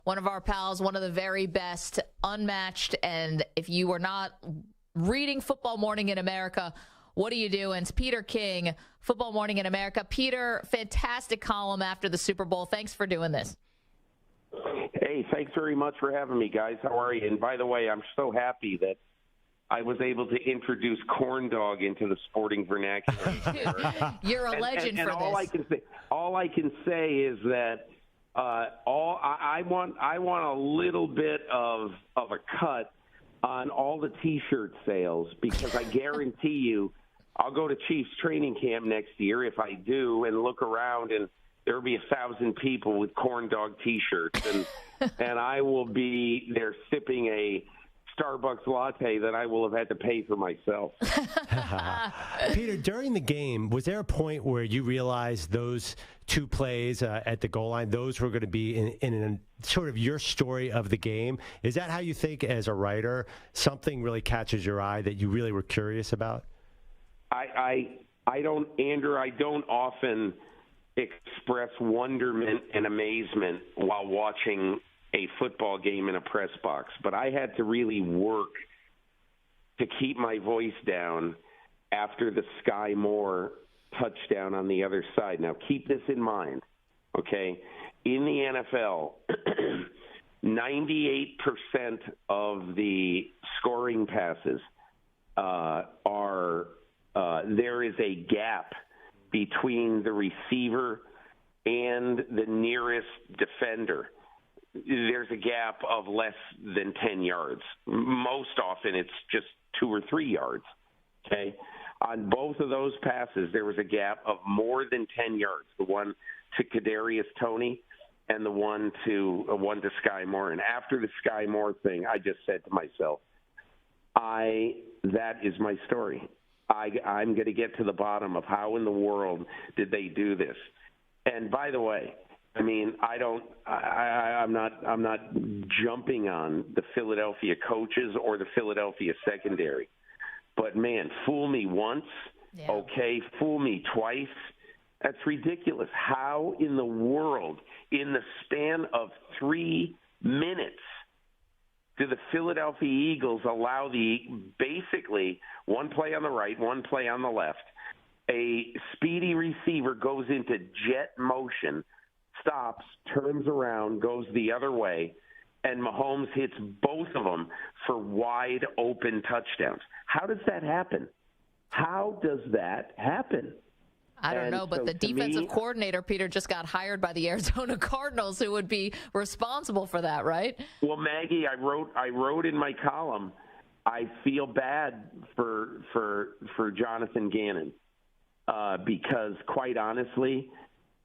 One of our pals, one of the very best, unmatched. And if you are not reading Football Morning in America, what are you doing? It's Peter King, Football Morning in America. Peter, fantastic column after the Super Bowl. Thanks for doing this. Hey, thanks very much for having me, guys. How are you? And by the way, I'm so happy that I was able to introduce corn dog into the sporting vernacular. You're a legend for this. All I can say is that I want a little bit of a cut on all the T-shirt sales, because I guarantee you I'll go to Chiefs training camp next year if I do, and look around and there'll be 1,000 people with corn dog T-shirts, and I will be there sipping a Starbucks latte that I will have had to pay for myself. Peter, during the game, was there a point where you realized those two plays at the goal line, those were going to be in sort of your story of the game? Is that how you think as a writer, something really catches your eye that you really were curious about? I don't, Andrew, I don't often express wonderment and amazement while watching a football game in a press box, but I had to really work to keep my voice down after the Sky Moore touchdown on the other side. Now, keep this in mind, okay? In the NFL, 98% of the scoring passes there is a gap between the receiver and the nearest defender. There's a gap of less than 10 yards. Most often it's just 2 or 3 yards, okay? On both of those passes, there was a gap of more than 10 yards, the one to Kadarius Toney and the one to Sky Moore. And after the Sky Moore thing, I just said to myself, that is my story. I'm going to get to the bottom of how in the world did they do this. And by the way, I mean, I'm not jumping on the Philadelphia coaches or the Philadelphia secondary. But man, fool me once, okay, fool me twice. That's ridiculous. How in the world, in the span of 3 minutes, do the Philadelphia Eagles allow basically one play on the right, one play on the left, a speedy receiver goes into jet motion, stops, turns around, goes the other way, and Mahomes hits both of them for wide open touchdowns? How does that happen? How does that happen? I don't know, but so the defensive coordinator, Peter, just got hired by the Arizona Cardinals, who would be responsible for that, right? Well, Maggie, I wrote in my column, I feel bad for Jonathan Gannon because, quite honestly,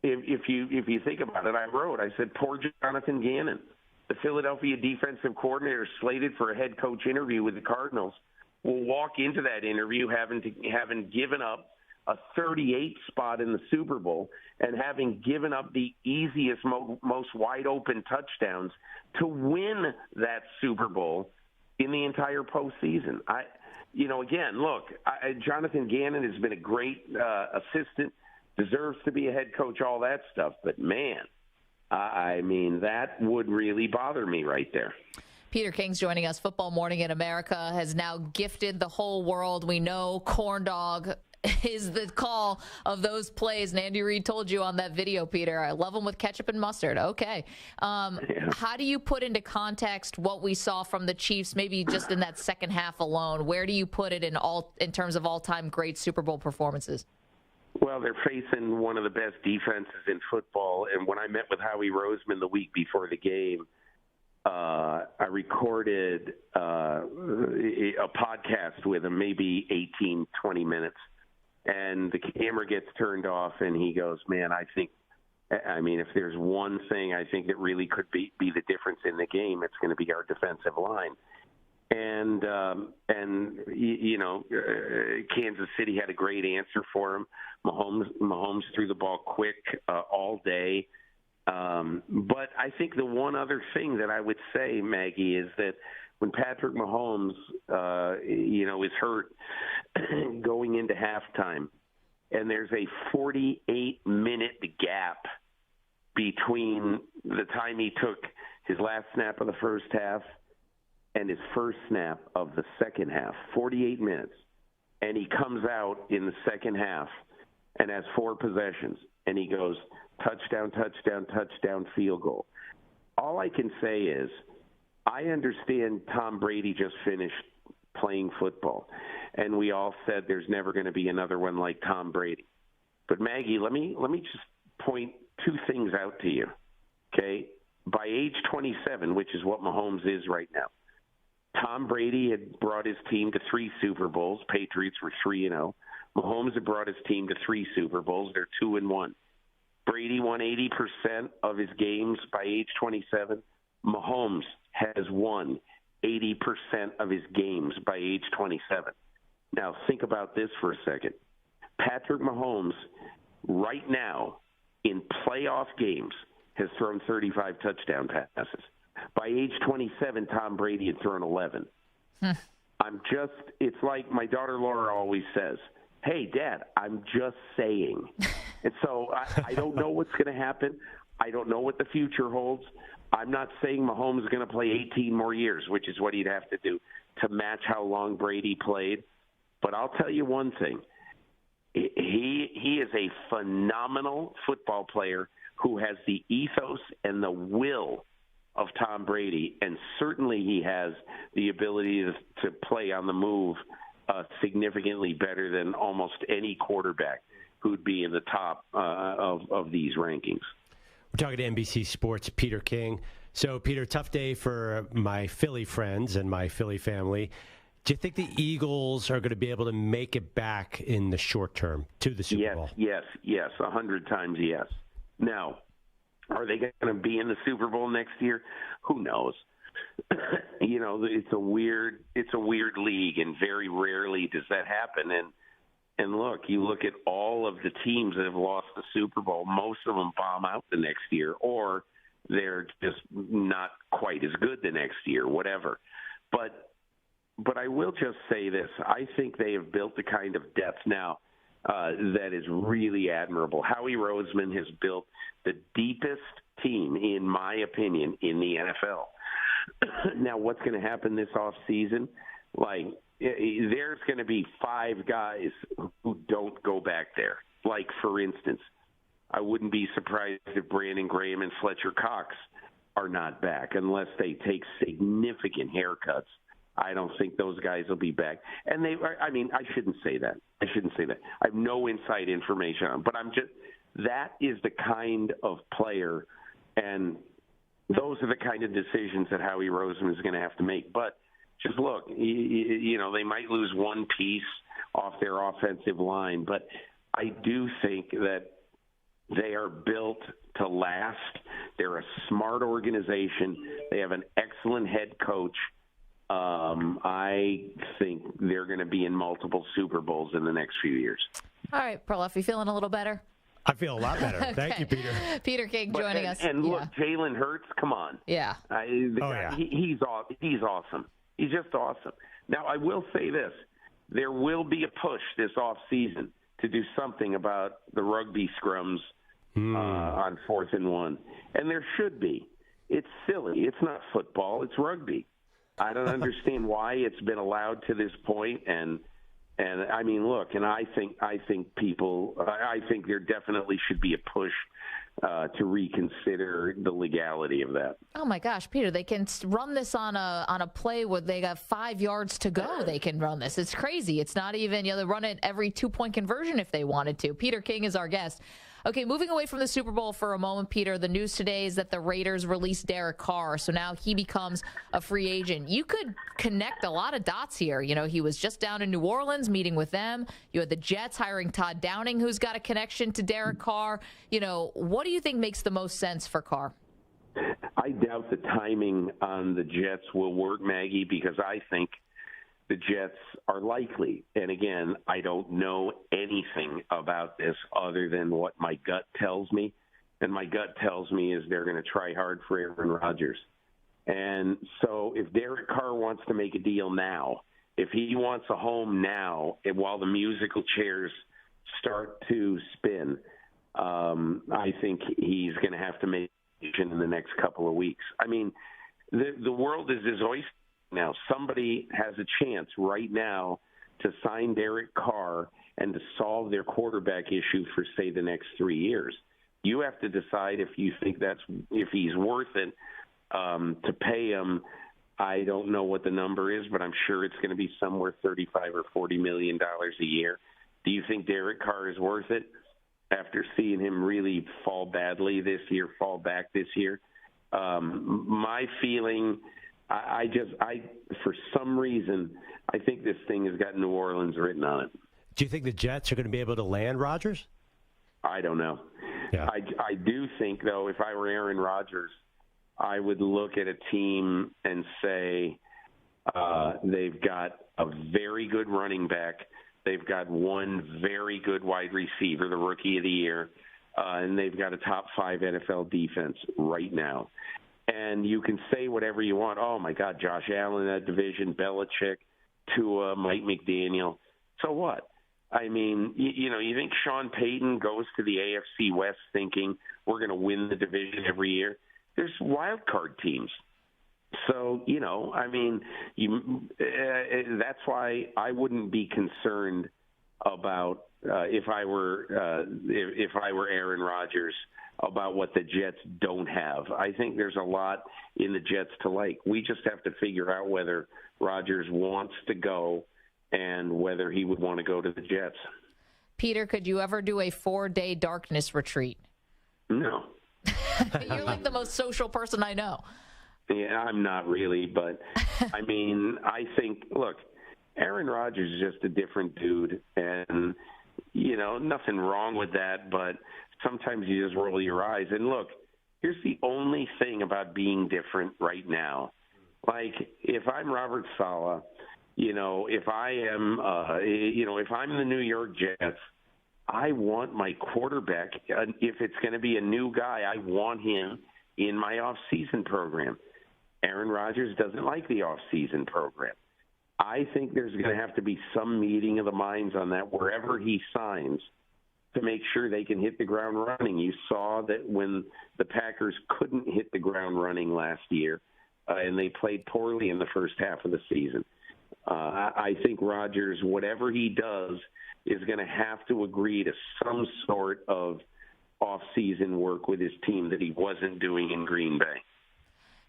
if you think about it, I said, poor Jonathan Gannon. The Philadelphia defensive coordinator slated for a head coach interview with the Cardinals will walk into that interview having given up a 38 spot in the Super Bowl and having given up the easiest, most wide-open touchdowns to win that Super Bowl in the entire postseason. Again, look, Jonathan Gannon has been a great assistant, deserves to be a head coach, all that stuff. But, man, that would really bother me right there. Peter King's joining us. Football Morning in America has now gifted the whole world. We know corn dog is the call of those plays. And Andy Reid told you on that video, Peter, I love them with ketchup and mustard. Okay. How do you put into context what we saw from the Chiefs, maybe just in that second half alone? Where do you put it in terms of all-time great Super Bowl performances? Well, they're facing one of the best defenses in football. And when I met with Howie Roseman the week before the game, I recorded a podcast with him, maybe 18, 20 minutes. And the camera gets turned off, and he goes, man, if there's one thing I think that really could be the difference in the game, it's going to be our defensive line. And Kansas City had a great answer for him. Mahomes threw the ball quick all day. But I think the one other thing that I would say, Maggie, is that when Patrick Mahomes, is hurt going into halftime, and there's a 48-minute gap between the time he took his last snap of the first half and his first snap of the second half, 48 minutes. And he comes out in the second half and has 4 possessions, and he goes touchdown, touchdown, touchdown, field goal. All I can say is I understand Tom Brady just finished playing football, and we all said there's never going to be another one like Tom Brady. But Maggie, let me just point 2 things out to you, okay? By age 27, which is what Mahomes is right now, Tom Brady had brought his team to 3 Super Bowls. Patriots were 3-0. Mahomes had brought his team to 3 Super Bowls. They're 2-1. Brady won 80% of his games by age 27. Mahomes has won 80% of his games by age 27. Now, think about this for a second. Patrick Mahomes, right now, in playoff games, has thrown 35 touchdown passes. By age 27, Tom Brady had thrown 11. It's like my daughter Laura always says, hey, Dad, I'm just saying. And so I don't know what's going to happen. I don't know what the future holds. I'm not saying Mahomes is going to play 18 more years, which is what he'd have to do to match how long Brady played. But I'll tell you one thing. He is a phenomenal football player who has the ethos and the will of Tom Brady, and certainly he has the ability to play on the move significantly better than almost any quarterback who'd be in the top of these rankings. We're talking to NBC Sports' Peter King. So, Peter, tough day for my Philly friends and my Philly family. Do you think the Eagles are going to be able to make it back in the short term to the Super Bowl? Yes, 100 times yes. Now, are they going to be in the Super Bowl next year? Who knows? You know, it's a weird league, and very rarely does that happen. And look, you look at all of the teams that have lost the Super Bowl, most of them bomb out the next year, or they're just not quite as good the next year, whatever. But I will just say this. I think they have built the kind of depth now that is really admirable. Howie Roseman has built the deepest team, in my opinion, in the NFL. Now, what's going to happen this offseason? Like, there's going to be 5 guys who don't go back there. Like, for instance, I wouldn't be surprised if Brandon Graham and Fletcher Cox are not back unless they take significant haircuts. I don't think those guys will be back. And I shouldn't say that. I have no inside information on them. But that is the kind of player, and those are the kind of decisions that Howie Roseman is going to have to make. But just look, you know, they might lose one piece off their offensive line, but I do think that they are built to last. They're a smart organization. They have an excellent head coach. I think they're going to be in multiple Super Bowls in the next few years. All right, Perloff, you feeling a little better? I feel a lot better. Okay. Thank you, Peter. Peter King joining us. And look, Jalen Hurts, come on. Yeah. He's awesome. He's just awesome. Now, I will say this. There will be a push this offseason to do something about the rugby scrums on 4th and 1. And there should be. It's silly. It's not football. It's rugby. I don't understand why it's been allowed to this point, and I mean, look, and I think there definitely should be a push to reconsider the legality of that. Oh my gosh, Peter, they can run this on a play where they got 5 yards to go. They can run this. It's crazy. It's not even, they run it every 2-point conversion if they wanted to. Peter King is our guest. Okay, moving away from the Super Bowl for a moment, Peter, the news today is that the Raiders released Derek Carr, so now he becomes a free agent. You could connect a lot of dots here. You know, he was just down in New Orleans meeting with them. You had the Jets hiring Todd Downing, who's got a connection to Derek Carr. You know, what do you think makes the most sense for Carr? I doubt the timing on the Jets will work, Maggie, because I think the Jets are likely. And again, I don't know anything about this other than what my gut tells me. And my gut tells me is they're going to try hard for Aaron Rodgers. And so if Derek Carr wants to make a deal now, if he wants a home now, and while the musical chairs start to spin, I think he's going to have to make in the next couple of weeks. I mean, the world is his oyster now. Somebody has a chance right now to sign Derek Carr and to solve their quarterback issue for, say, the next 3 years. You have to decide if you think if he's worth it to pay him. I don't know what the number is, but I'm sure it's going to be somewhere $35 or $40 million a year. Do you think Derek Carr is worth it after seeing him really fall badly this year, fall back this year? My feeling, I for some reason, I think this thing has got New Orleans written on it. Do you think the Jets are going to be able to land Rodgers? I don't know. Yeah. I do think, though, if I were Aaron Rodgers, I would look at a team and say they've got a very good running back. They've got one very good wide receiver, the rookie of the year, and they've got a top 5 NFL defense right now. And you can say whatever you want. Oh, my God, Josh Allen in that division, Belichick, Tua, Mike McDaniel. So what? I mean, you think Sean Payton goes to the AFC West thinking we're going to win the division every year? There's wild card teams. So, I mean, that's why I wouldn't be concerned about if I were Aaron Rodgers about what the Jets don't have. I think there's a lot in the Jets to like. We just have to figure out whether Rodgers wants to go and whether he would want to go to the Jets. Peter, could you ever do a 4-day darkness retreat? No. You're like the most social person I know. Yeah, I'm not really, but I mean, I think, look, Aaron Rodgers is just a different dude, and, nothing wrong with that, but sometimes you just roll your eyes. And look, here's the only thing about being different right now. Like, if I'm Robert Saleh, if I'm the New York Jets, I want my quarterback, if it's going to be a new guy, I want him in my off-season program. Aaron Rodgers doesn't like the off-season program. I think there's going to have to be some meeting of the minds on that wherever he signs to make sure they can hit the ground running. You saw that when the Packers couldn't hit the ground running last year, and they played poorly in the first half of the season. I think Rodgers, whatever he does, is going to have to agree to some sort of off-season work with his team that he wasn't doing in Green Bay.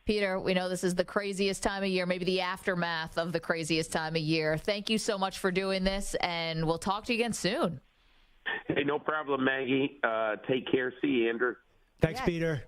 Peter, we know this is the craziest time of year, maybe the aftermath of the craziest time of year. Thank you so much for doing this, and we'll talk to you again soon. Hey, no problem, Maggie. Take care. See you, Andrew. Thanks, Peter.